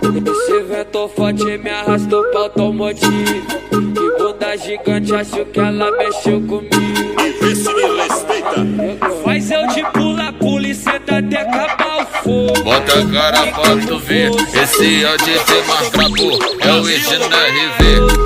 Esse vento forte me arrastou pra automotivo. Que bunda gigante, acho que ela mexeu comigo. Esse me respeita. Faz eu de pula-pula e senta até acabar o fogo. Bota a cara pra tu ver, esse é o DJ mais brabo, é o Egino RV.